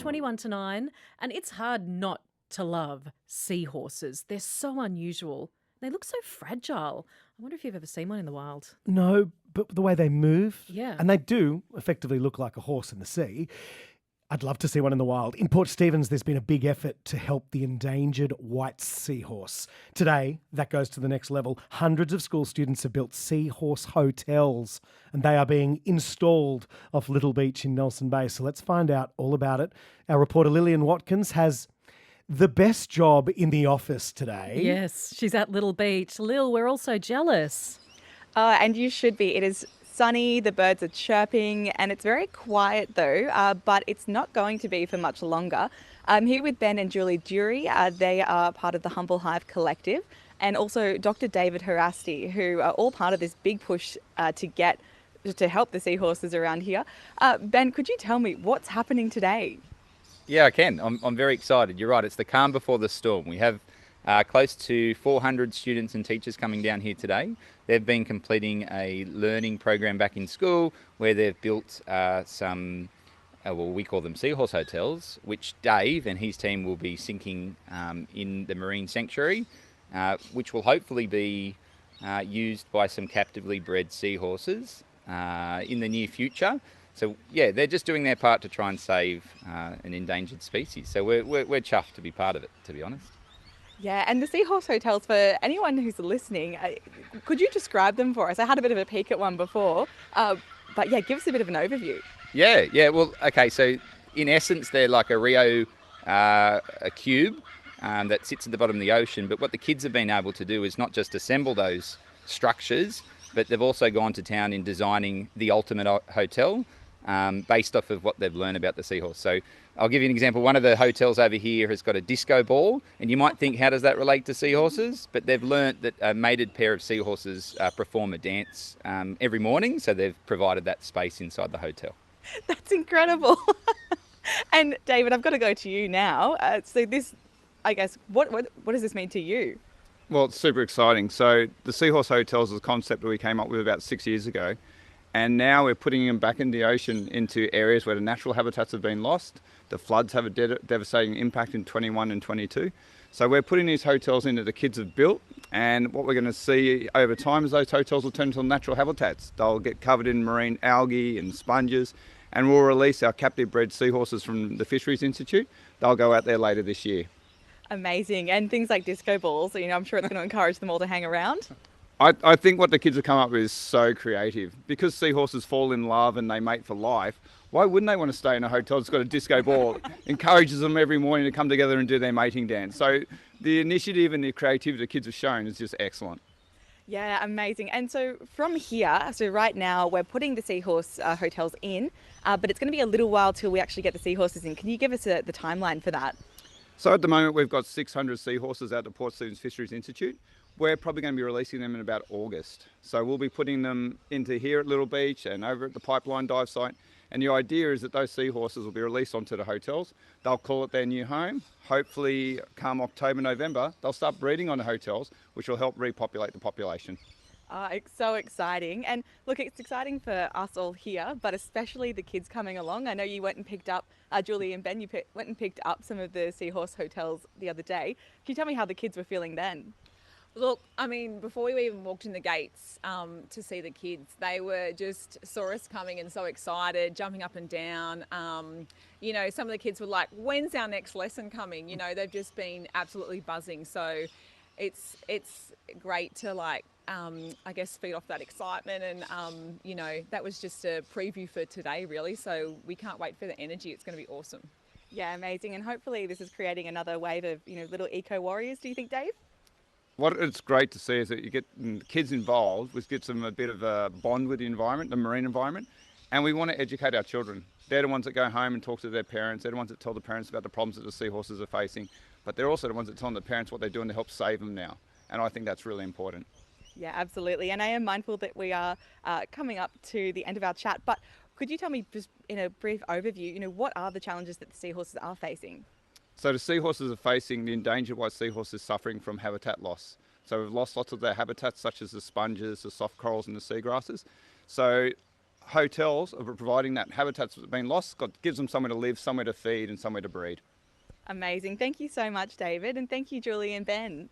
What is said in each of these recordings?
21 to 9, and it's hard not to love seahorses. They're so unusual. They look so fragile. I wonder if you've ever seen one in the wild. No, but the way they move, Yeah. and they do effectively look like a horse in the sea. I'd love to see one in the wild. In Port Stephens, there's been a big effort to help the endangered white seahorse. Today, that goes to the next level. Hundreds of school students have built seahorse hotels, and they are being installed off Little Beach in Nelson Bay. So let's find out all about it. Our reporter Lillian Watkins has the best job in the office today. Yes, she's at Little Beach. Lil, we're all so jealous. And you should be. It is sunny, the birds are chirping, and it's very quiet though, but it's not going to be for much longer. I'm here with Ben and Julie Dury. They are part of the Humble Hive Collective, and also Dr. David Harasti, who are all part of this big push to help the seahorses around here. Ben, could you tell me what's happening today? Yeah, I can. I'm very excited. You're right. It's the calm before the storm. We have close to 400 students and teachers coming down here today. They've been completing a learning program back in school where they've built we call them seahorse hotels, which Dave and his team will be sinking in the marine sanctuary, which will hopefully be used by some captively bred seahorses in the near future. So yeah, they're just doing their part to try and save an endangered species. So we're chuffed to be part of it, to be honest. Yeah, and the seahorse hotels, for anyone who's listening, could you describe them for us? I had a bit of a peek at one before, but yeah, give us a bit of an overview. Yeah. Well, okay. So in essence, they're like a Rio a cube that sits at the bottom of the ocean. But what the kids have been able to do is not just assemble those structures, but they've also gone to town in designing the ultimate hotel based off of what they've learned about the seahorse. So I'll give you an example. One of the hotels over here has got a disco ball, and you might think, how does that relate to seahorses? But they've learnt that a mated pair of seahorses perform a dance every morning, so they've provided that space inside the hotel. That's incredible. And David, I've got to go to you now. So this, I guess, what does this mean to you? Well, it's super exciting. So the Seahorse Hotels is a concept that we came up with about 6 years ago. And now we're putting them back in the ocean into areas where the natural habitats have been lost. The floods have a devastating impact in 21 and 22. So we're putting these hotels in that the kids have built. And what we're going to see over time is those hotels will turn into natural habitats. They'll get covered in marine algae and sponges. And we'll release our captive bred seahorses from the Fisheries Institute. They'll go out there later this year. Amazing. And things like disco balls, I'm sure it's going to encourage them all to hang around. I think what the kids have come up with is so creative. Because seahorses fall in love and they mate for life, why wouldn't they want to stay in a hotel that's got a disco ball? Encourages them every morning to come together and do their mating dance. So the initiative and the creativity the kids have shown is just excellent. Yeah, amazing. And so from here, so right now we're putting the seahorse hotels in, but it's going to be a little while till we actually get the seahorses in. Can you give us the timeline for that? So at the moment we've got 600 seahorses at the Port Stephens Fisheries Institute. We're probably going to be releasing them in about August. So we'll be putting them into here at Little Beach and over at the Pipeline dive site. And the idea is that those seahorses will be released onto the hotels. They'll call it their new home. Hopefully come October, November, they'll start breeding on the hotels, which will help repopulate the population. It's so exciting. And look, it's exciting for us all here, but especially the kids coming along. I know you went and picked up, Julie and Ben, went and picked up some of the seahorse hotels the other day. Can you tell me how the kids were feeling then? Look, I mean, before we even walked in the gates to see the kids, they were just saw us coming and so excited, jumping up and down. Some of the kids were like, when's our next lesson coming? They've just been absolutely buzzing. So it's great to I guess feed off that excitement. And, that was just a preview for today, really. So we can't wait for the energy. It's going to be awesome. Yeah, amazing. And hopefully this is creating another wave of, little eco warriors. Do you think, Dave? What it's great to see is that you get kids involved, which gives them a bit of a bond with the environment, the marine environment, and we want to educate our children. They're the ones that go home and talk to their parents. They're the ones that tell the parents about the problems that the seahorses are facing, but they're also the ones that tell the parents what they're doing to help save them now, and I think that's really important. Yeah, absolutely. And I am mindful that we are coming up to the end of our chat, but could you tell me just in a brief overview, what are the challenges that the seahorses are facing? So the seahorses are facing, the endangered white seahorse is suffering from habitat loss. So we've lost lots of their habitats, such as the sponges, the soft corals and the seagrasses. So hotels are providing that habitats that have been lost, gives them somewhere to live, somewhere to feed and somewhere to breed. Amazing. Thank you so much, David. And thank you, Julie and Ben.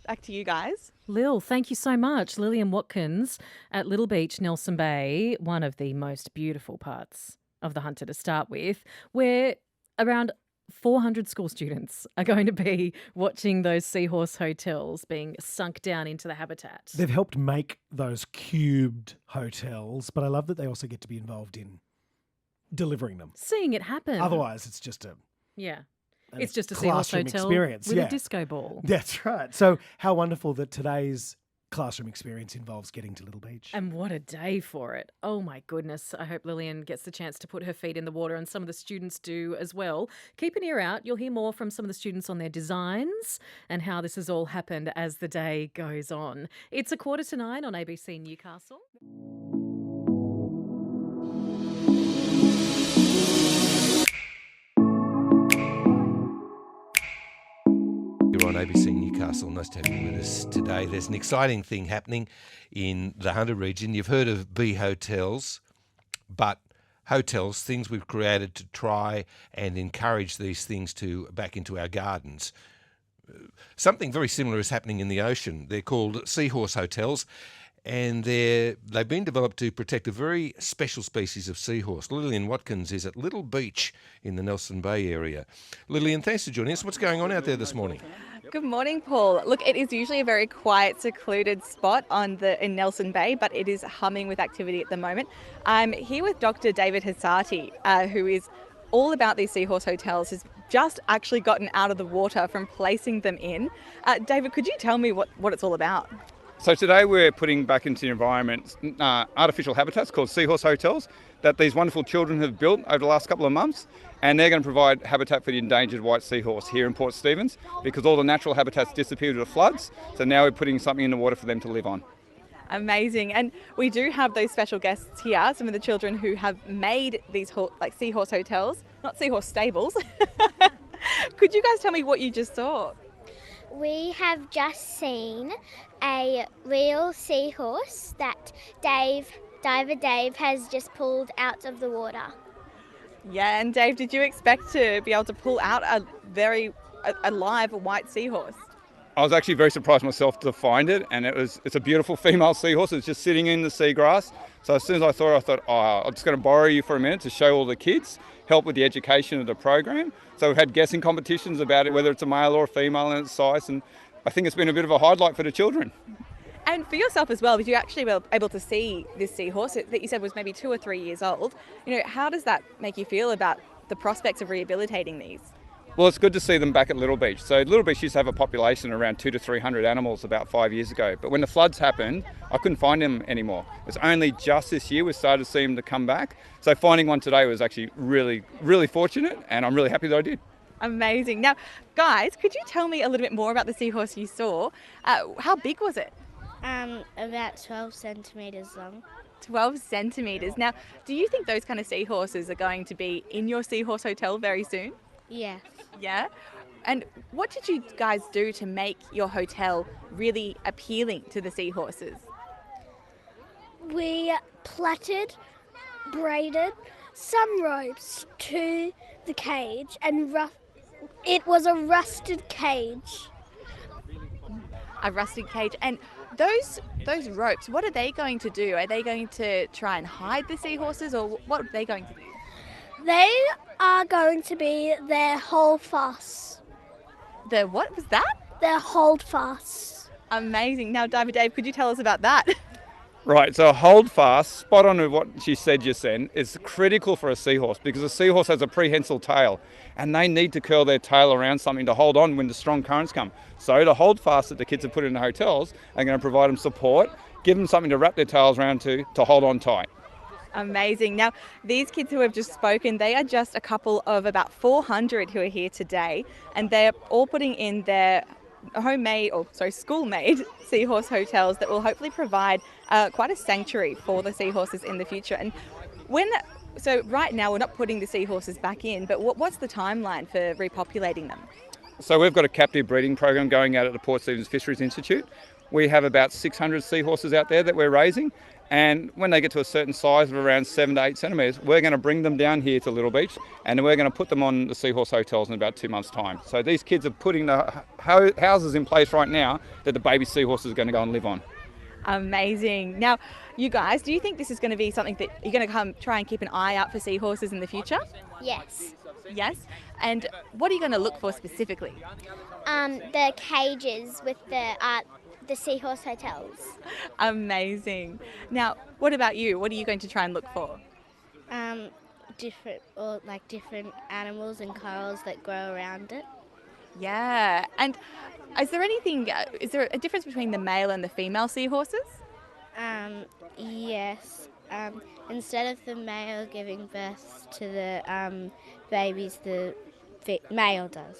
Back to you guys. Lil, thank you so much. Lillian Watkins at Little Beach, Nelson Bay, one of the most beautiful parts of the Hunter to start with, where around 400 school students are going to be watching those seahorse hotels being sunk down into the habitat. They've helped make those cubed hotels, but I love that they also get to be involved in delivering them. Seeing it happen. Otherwise, it's just Yeah. an It's just a seahorse classroom hotel experience. with Yeah. a disco ball. That's right. So how wonderful that today's classroom experience involves getting to Little Beach. And what a day for it. Oh my goodness. I hope Lillian gets the chance to put her feet in the water, and some of the students do as well. Keep an ear out. You'll hear more from some of the students on their designs and how this has all happened as the day goes on. It's 8:45 on ABC Newcastle. You're on ABC Newcastle. Nice to have you with us today. There's an exciting thing happening in the Hunter region. You've heard of bee hotels, but hotels, things we've created to try and encourage these things to back into our gardens. Something very similar is happening in the ocean. They're called seahorse hotels, and they've been developed to protect a very special species of seahorse. Lillian Watkins is at Little Beach in the Nelson Bay area. Lillian, thanks for joining us. What's going on out there this morning? Good morning, Paul. Look, it is usually a very quiet, secluded spot in Nelson Bay, but it is humming with activity at the moment. I'm here with Dr. David Hassati, who is all about these seahorse hotels, has just actually gotten out of the water from placing them in. David, could you tell me what it's all about? So today we're putting back into the environment artificial habitats called seahorse hotels that these wonderful children have built over the last couple of months, and they're going to provide habitat for the endangered white seahorse here in Port Stephens because all the natural habitats disappeared with the floods. So now we're putting something in the water for them to live on. Amazing. And we do have those special guests here, some of the children who have made these seahorse hotels, not seahorse stables. Could you guys tell me what you just saw? We have just seen a real seahorse that Diver Dave has just pulled out of the water. Yeah, and Dave, did you expect to be able to pull out a live white seahorse? I was actually very surprised myself to find it, and it's a beautiful female seahorse. It's just sitting in the seagrass. So as soon as I thought, I'm just going to borrow you for a minute to show all the kids, help with the education of the program. So we've had guessing competitions about it, whether it's a male or a female and its size, and I think it's been a bit of a highlight for the children. And for yourself as well, because you actually were able to see this seahorse that you said was maybe 2 or 3 years old. How does that make you feel about the prospects of rehabilitating these? Well, it's good to see them back at Little Beach. So Little Beach used to have a population of around 200 to 300 animals about 5 years ago. But when the floods happened, I couldn't find them anymore. It's only just this year we started to see them to come back. So finding one today was actually really, really fortunate, and I'm really happy that I did. Amazing. Now, guys, could you tell me a little bit more about the seahorse you saw? How big was it? About 12 centimetres long. 12 centimetres. Now, do you think those kind of seahorses are going to be in your seahorse hotel very soon? Yeah. Yeah? And what did you guys do to make your hotel really appealing to the seahorses? We plaited, braided some ropes to the cage and it was a rusted cage. A rusted cage. And those ropes, what are they going to do? Are they going to try and hide the seahorses, or what are they going to do? They are going to be their holdfasts. The what was that? Their holdfasts. Amazing. Now, Diver Dave, could you tell us about that? Right, so hold fast, spot on with what she said just then, is critical for a seahorse because a seahorse has a prehensile tail and they need to curl their tail around something to hold on when the strong currents come. So the hold fast that the kids have put in the hotels are going to provide them support, give them something to wrap their tails around to hold on tight. Amazing. Now, these kids who have just spoken, they are just a couple of about 400 who are here today, and they're all putting in their school-made seahorse hotels that will hopefully provide quite a sanctuary for the seahorses in the future. And so right now we're not putting the seahorses back in, but what's the timeline for repopulating them? So we've got a captive breeding program going out at the Port Stephens Fisheries Institute. We have about 600 seahorses out there that we're raising, And when they get to a certain size of around 7 to 8 centimetres, we're going to bring them down here to Little Beach, and we're going to put them on the Seahorse hotels in about 2 months' time. So these kids are putting the houses in place right now that the baby seahorse is going to go and live on. Amazing. Now, you guys, do you think this is going to be something that you're going to come try and keep an eye out for seahorses in the future? Yes. Yes. And what are you going to look for specifically? The cages with the seahorse hotels. Amazing. Now, what about you? What are you going to try and look for? Different animals and corals that grow around it. Yeah. And is there a difference between the male and the female seahorses? Yes. Instead of the male giving birth to the babies, the male does.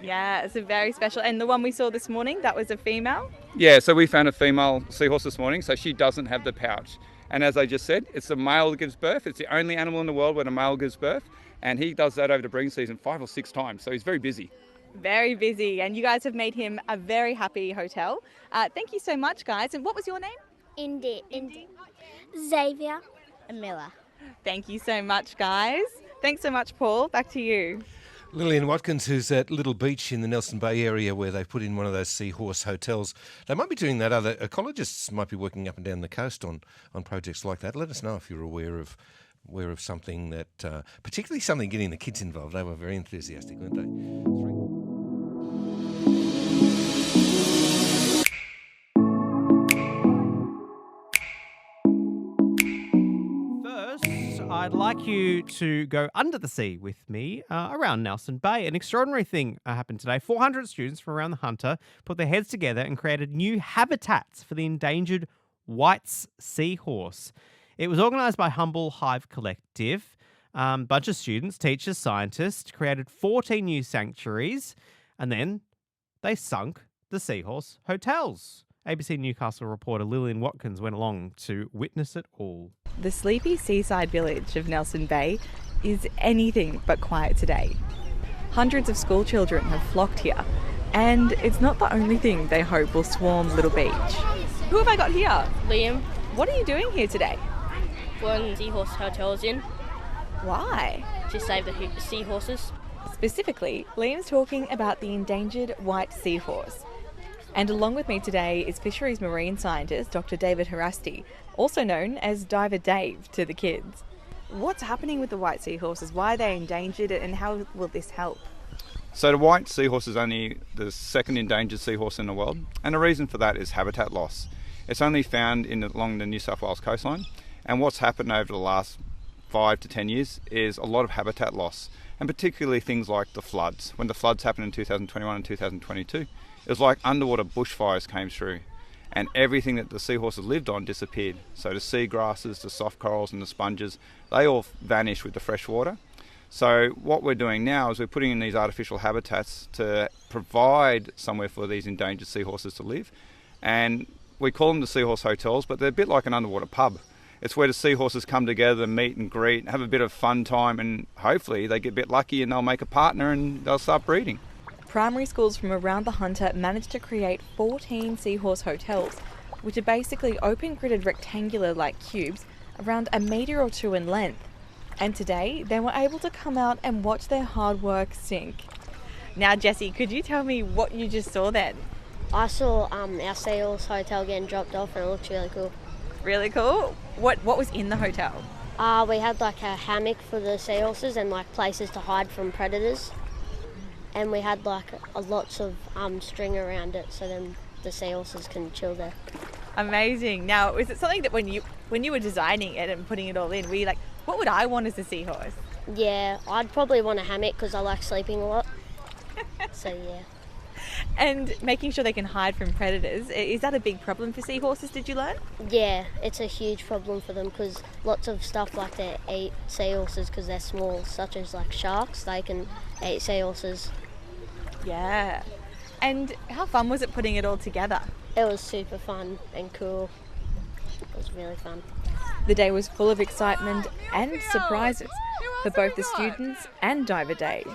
Yeah, it's a very special. And the one we saw this morning, that was a female? Yeah, so we found a female seahorse this morning, so she doesn't have the pouch. And as I just said, it's the male that gives birth. It's the only animal in the world where a male gives birth, and he does that over the breeding season 5 or 6 times, so he's very busy. Very busy, and you guys have made him a very happy hotel. Thank you so much, guys. And what was your name? Indy. Xavier. And Miller. Thank you so much, guys. Thanks so much, Paul. Back to you. Lillian Watkins, who's at Little Beach in the Nelson Bay area where they've put in one of those Seahorse hotels. They might be doing that. Other ecologists might be working up and down the coast on projects like that. Let us know if you're aware of something that, particularly something getting the kids involved. They were very enthusiastic, weren't they? I'd like you to go under the sea with me around Nelson Bay. An extraordinary thing happened today. 400 students from around the Hunter put their heads together and created new habitats for the endangered White's seahorse. It was organised by Humble Hive Collective. Bunch of students, teachers, scientists created 14 new sanctuaries, and then they sunk the seahorse hotels. ABC Newcastle reporter Lillian Watkins went along to witness it all. The sleepy seaside village of Nelson Bay is anything but quiet today. Hundreds of school children have flocked here, and it's not the only thing they hope will swarm Little Beach. Who have I got here? Liam. What are you doing here today? One seahorse hotel's in Why? to save the seahorses. Specifically, Liam's talking about the endangered white seahorse. And along with me today is fisheries marine scientist Dr. David Harasti, also known as Diver Dave to the kids. What's happening with the white seahorses? Why are they endangered, and how will this help? So the white seahorse is only the second endangered seahorse in the world, and the reason for that is habitat loss. It's only found along the New South Wales coastline, and what's happened over the last 5 to 10 years is a lot of habitat loss, and particularly things like the floods. When the floods happened in 2021 and 2022, it was like underwater bushfires came through, and everything that the seahorses lived on disappeared. So the seagrasses, the soft corals and the sponges, they all vanished with the fresh water. So what we're doing now is we're putting in these artificial habitats to provide somewhere for these endangered seahorses to live. And we call them the Seahorse Hotels, but they're a bit like an underwater pub. It's where the seahorses come together, meet and greet, have a bit of fun time, and hopefully they get a bit lucky and they'll make a partner and they'll start breeding. Primary schools from around the Hunter managed to create 14 seahorse hotels, which are basically open-gridded rectangular-like cubes around 1 metre or 2 in length. And today, they were able to come out and watch their hard work sink. Now, Jessie, could you tell me what you just saw then? I saw our Seahorse hotel getting dropped off, and it looks really cool. Really cool. What was in the hotel? We had like a hammock for the seahorses and like places to hide from predators. And we had like lots of string around it, so then the seahorses can chill there. Amazing. Now, is it something that when you were designing it and putting it all in, were you like, what would I want as a seahorse? Yeah, I'd probably want a hammock because I like sleeping a lot. So yeah. And making sure they can hide from predators, is that a big problem for seahorses, did you learn? Yeah, it's a huge problem for them because lots of stuff like they eat seahorses because they're small, such as like sharks, they can eat seahorses. Yeah. And how fun was it putting it all together? It was super fun and cool. It was really fun. The day was full of excitement and surprises for both the students and Diver Dave.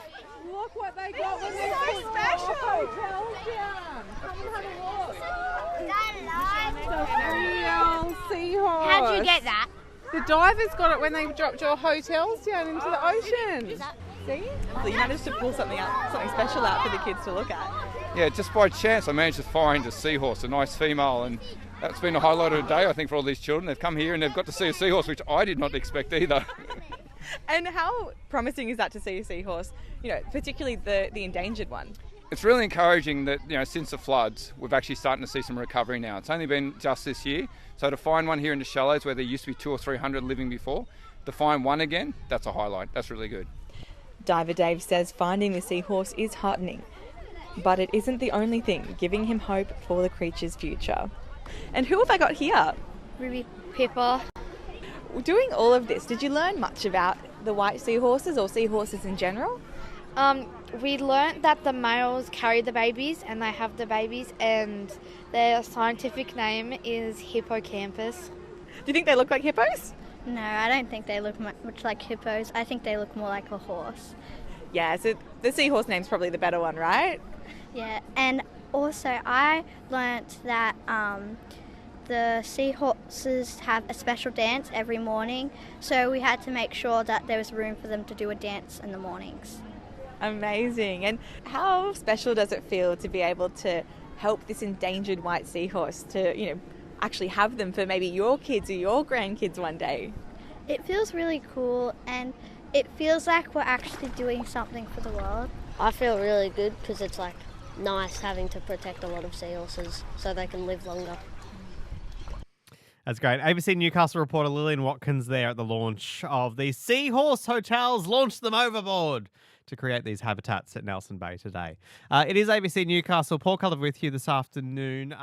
Look what they got when they're so special. Hotels down. Come and have a look. Real seahorse. How'd you get that? The divers got it when they dropped your hotels down into the ocean. See? So you managed to pull something special out for the kids to look at. Yeah, just by chance I managed to find a seahorse, a nice female, and that's been a highlight of the day, I think, for all these children. They've come here and they've got to see a seahorse, which I did not expect either. And how promising is that to see a seahorse, particularly the endangered one? It's really encouraging that, since the floods, we've actually starting to see some recovery now. It's only been just this year, so to find one here in the shallows where there used to be 200 or 300 living before, to find one again, that's a highlight. That's really good. Diver Dave says finding the seahorse is heartening, but it isn't the only thing giving him hope for the creature's future. And who have I got here? Ruby Pippa. Doing all of this, did you learn much about the white seahorses or seahorses in general? We learnt that the males carry the babies and they have the babies, and their scientific name is hippocampus. Do you think they look like hippos? No, I don't think they look much like hippos. I think they look more like a horse. Yeah, so the seahorse name's probably the better one, right? Yeah, and also I learnt that the seahorses have a special dance every morning, so we had to make sure that there was room for them to do a dance in the mornings. Amazing. And how special does it feel to be able to help this endangered white seahorse to, actually have them for maybe your kids or your grandkids one day? It feels really cool, and it feels like we're actually doing something for the world. I feel really good because it's nice having to protect a lot of seahorses so they can live longer. That's great. ABC Newcastle reporter Lillian Watkins there at the launch of the Seahorse Hotels. Launched them overboard to create these habitats at Nelson Bay today. It is ABC Newcastle. Paul Cullen with you this afternoon.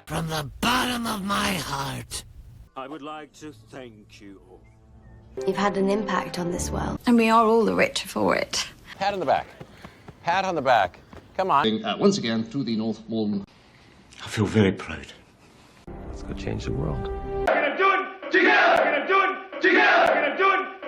From the bottom of my heart, I would like to thank you. You've had an impact on this world, and we are all the richer for it. Pat on the back. Pat on the back. Come on. Once again, through the North Wall. I feel very proud. Let's go change the world. We're gonna do it together! We're gonna do it together! We're gonna do it